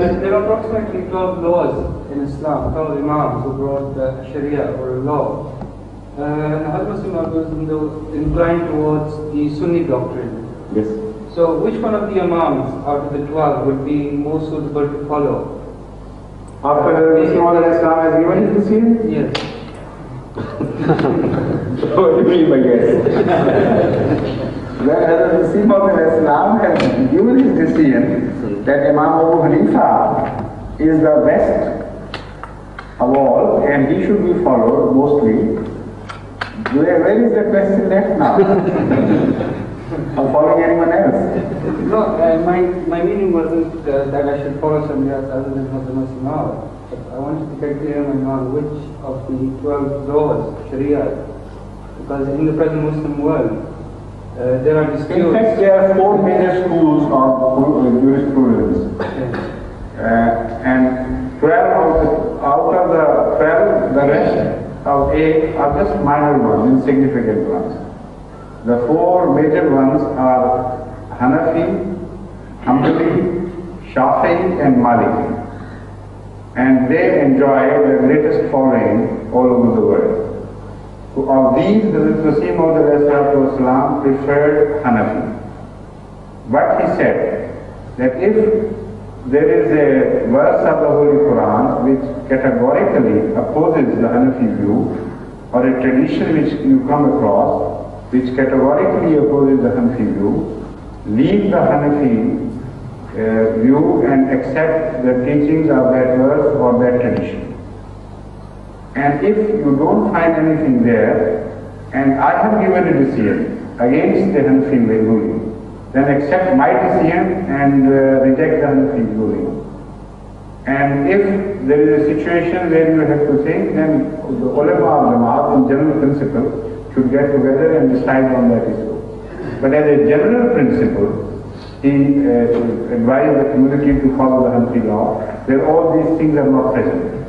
There are approximately 12 laws in Islam, 12 imams who brought the Sharia or law. As Muslim I was inclined towards the Sunni doctrine. Yes. So which one of the imams out of the 12 would be more suitable to follow? After Islam has given his decision? Yes. What do you mean by yes? Whereas the Muslim of Islam has given his decision that Imam Abu Hanifa is the best of all and he should be followed mostly. Where is the question left now? Of following anyone else? No, my meaning wasn't that I should follow somebody else other than Hazrat Imam. I wanted to get clear in my mind which of the 12 laws, Sharia, because in the present Muslim world, there are disputes. In fact, there are 4 major schools of jurisprudence. And 12 out of the 12, the rest of 8 are just minor ones, insignificant ones. The 4 major ones are Hanafi, Hanbali, Shafai and Maliki. And they enjoy the greatest following all over the world. So of these, the Muslim of Islam preferred Hanafi. But he said that if there is a verse of the Holy Quran which categorically opposes the Hanafi view, or a tradition which you come across which categorically opposes the Hanafi view, leave the Hanafi view and accept the teachings of that verse or that tradition. And if you don't find anything there, and I have given a decision against the Hanafi ruling, then accept my decision and reject the Hanafi ruling. And if there is a situation where you have to think, then the ulama of Jamaat in general principle should get together and decide on that issue. But as a general principle, he advised the community to follow the Hanafi law, where all these things are not present.